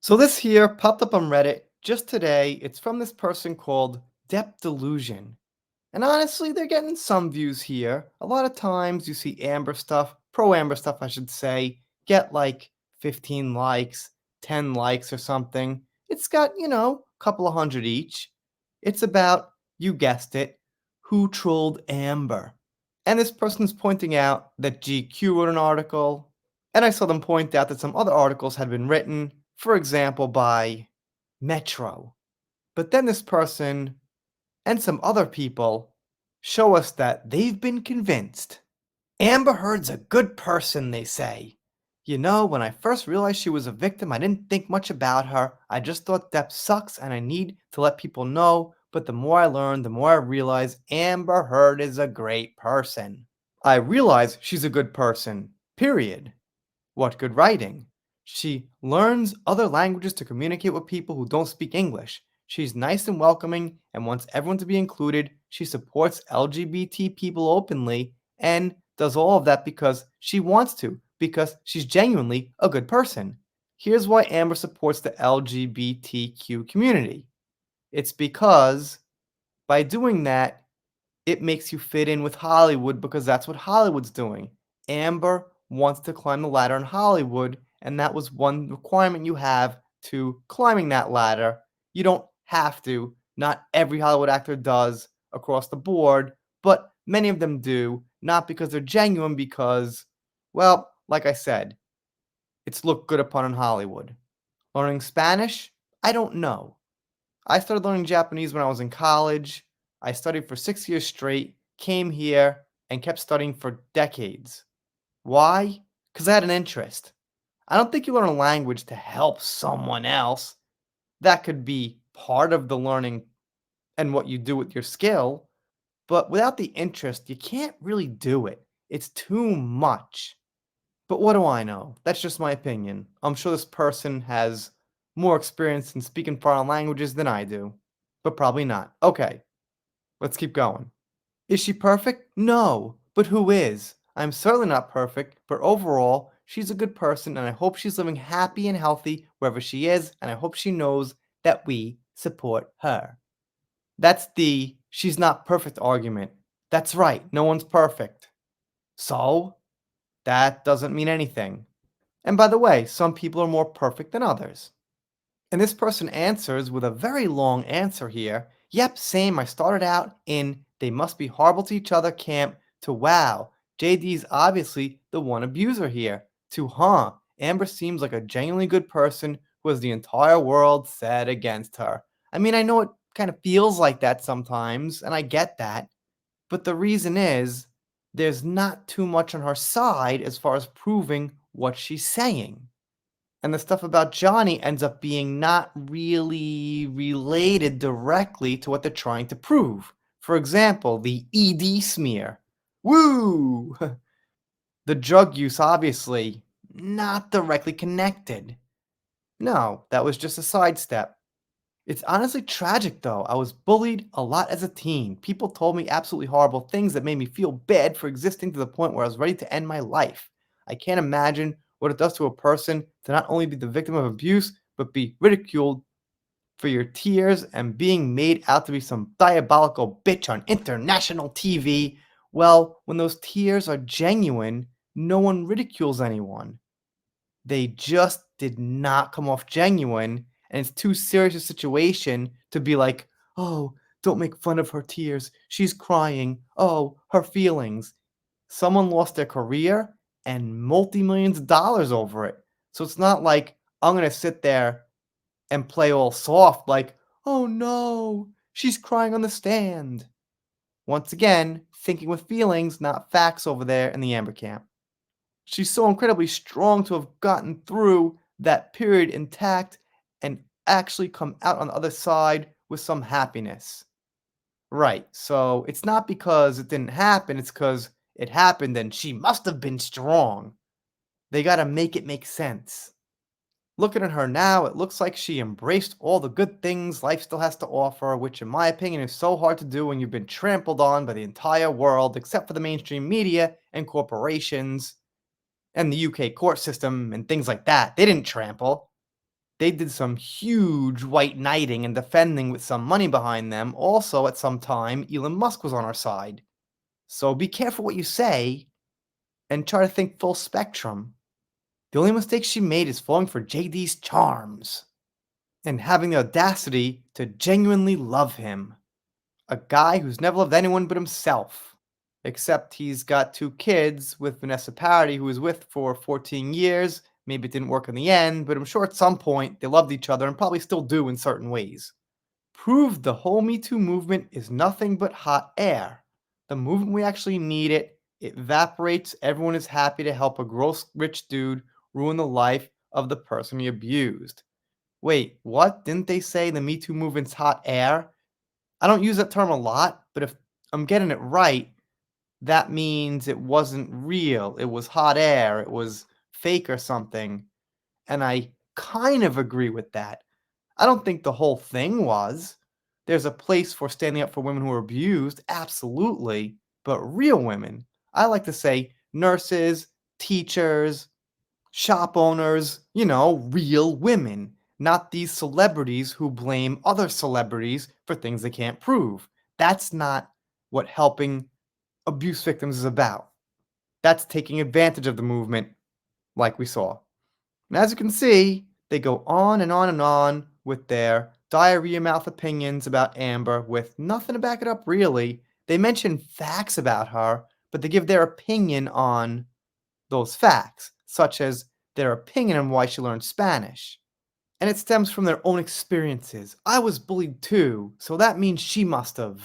So this here popped up on Reddit just today. It's from this person called Depth Delusion. And honestly, they're getting some views here. A lot of times you see Amber stuff, pro Amber stuff, I should say, get like 15 likes, 10 likes or something. It's got, a couple of hundred each. It's about, you guessed it, who trolled Amber. And this person's pointing out that GQ wrote an article, and I saw them point out that some other articles had been written, for example, by Metro. But then this person and some other people show us that they've been convinced. Amber Heard's a good person, they say. When I first realized she was a victim, I didn't think much about her. I just thought Depp sucks and I need to let people know. But the more I learn, the more I realize Amber Heard is a great person. I realize she's a good person, period. What good writing? She learns other languages to communicate with people who don't speak English. She's nice and welcoming and wants everyone to be included. She supports LGBT people openly and does all of that because she wants to, because she's genuinely a good person. Here's why Amber supports the LGBTQ community. It's because by doing that, it makes you fit in with Hollywood because that's what Hollywood's doing. Amber wants to climb the ladder in Hollywood, and that was one requirement you have to climbing that ladder. You don't have to. Not every Hollywood actor does across the board, but many of them do, not because they're genuine, because, well, like I said, it's looked good upon in Hollywood. Learning Spanish? I don't know. I started learning Japanese when I was in college. I studied for 6 years straight, came here, and kept studying for decades. Why? Because I had an interest. I don't think you learn a language to help someone else. That could be part of the learning and what you do with your skill, but without the interest, you can't really do it. It's too much. But what do I know? That's just my opinion. I'm sure this person has more experience in speaking foreign languages than I do, but probably not. Okay, let's keep going. Is she perfect? No, but who is? I'm certainly not perfect, but overall, she's a good person, and I hope she's living happy and healthy wherever she is, and I hope she knows that we support her. That's the she's not perfect argument. That's right, no one's perfect. So, that doesn't mean anything. And by the way, some people are more perfect than others. And this person answers with a very long answer here. Yep, same. I started out in they must be horrible to each other camp to wow, JD's obviously the one abuser here to Amber seems like a genuinely good person who has the entire world set against her. I mean, I know it kind of feels like that sometimes, and I get that. But the reason is there's not too much on her side as far as proving what she's saying. And the stuff about Johnny ends up being not really related directly to what they're trying to prove. For example, the ED smear. Woo! The drug use, obviously, not directly connected. No, that was just a sidestep. It's honestly tragic though. I was bullied a lot as a teen. People told me absolutely horrible things that made me feel bad for existing to the point where I was ready to end my life. I can't imagine what it does to a person to not only be the victim of abuse, but be ridiculed for your tears and being made out to be some diabolical bitch on international TV. Well, when those tears are genuine, no one ridicules anyone. They just did not come off genuine, and it's too serious a situation to be like, "Oh, don't make fun of her tears. She's crying. Oh, her feelings." Someone lost their career and multi-millions of dollars over it. So it's not like I'm gonna sit there and play all soft like, "Oh no, she's crying on the stand." Once again, thinking with feelings, not facts over there in the Amber camp. She's so incredibly strong to have gotten through that period intact and actually come out on the other side with some happiness. Right. So it's not because it didn't happen, it's because it happened and she must have been strong. They got to make it make sense. Looking at her now, it looks like she embraced all the good things life still has to offer, which, in my opinion, is so hard to do when you've been trampled on by the entire world, except for the mainstream media and corporations and the UK court system and things like that. They didn't trample. They did some huge white knighting and defending with some money behind them. Also, at some time, Elon Musk was on our side. So be careful what you say and try to think full spectrum. The only mistake she made is falling for JD's charms and having the audacity to genuinely love him. A guy who's never loved anyone but himself. Except he's got two kids with Vanessa Paradis, who he was with for 14 years. Maybe it didn't work in the end, but I'm sure at some point they loved each other and probably still do in certain ways. Proved the whole Me Too movement is nothing but hot air. The movement we actually need it evaporates. Everyone is happy to help a gross rich dude ruin the life of the person he abused. Wait, what? Didn't they say the Me Too movement's hot air? I don't use that term a lot, but if I'm getting it right, that means it wasn't real. It was hot air. It was fake or something. And I kind of agree with that. I don't think the whole thing was. There's a place for standing up for women who are abused, absolutely, but real women. I like to say nurses, teachers, shop owners, real women, not these celebrities who blame other celebrities for things they can't prove. That's not what helping abuse victims is about. That's taking advantage of the movement, like we saw. And as you can see, they go on and on and on with their diarrhea mouth opinions about Amber with nothing to back it up, really. They mention facts about her, but they give their opinion on those facts, such as their opinion on why she learned Spanish. And it stems from their own experiences. I was bullied too, so that means she must have.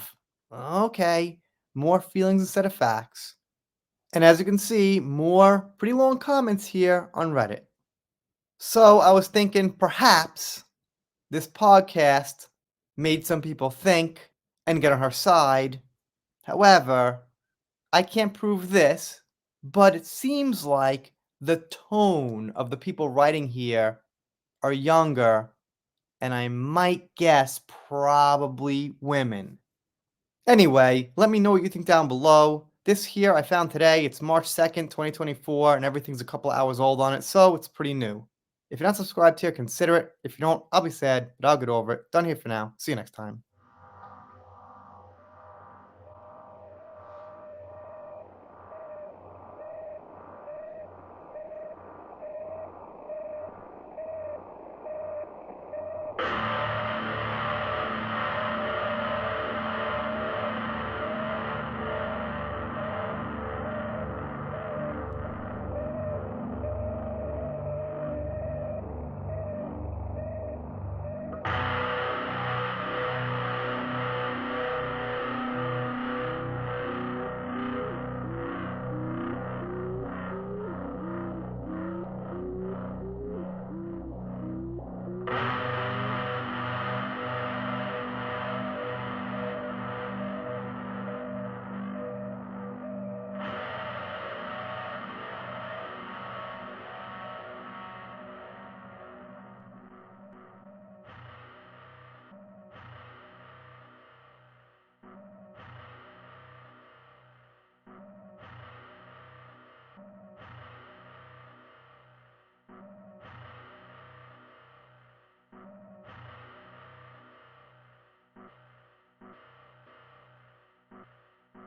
Okay, more feelings instead of facts. And as you can see, more pretty long comments here on Reddit. So I was thinking perhaps this podcast made some people think and get on her side. However, I can't prove this, but it seems like the tone of the people writing here are younger, and I might guess probably women. Anyway, let me know what you think down below. This here I found today. It's March 2nd, 2024, and everything's a couple hours old on it, so it's pretty new. If you're not subscribed here, consider it. If you don't, I'll be sad, but I'll get over it. Done here for now. See you next time.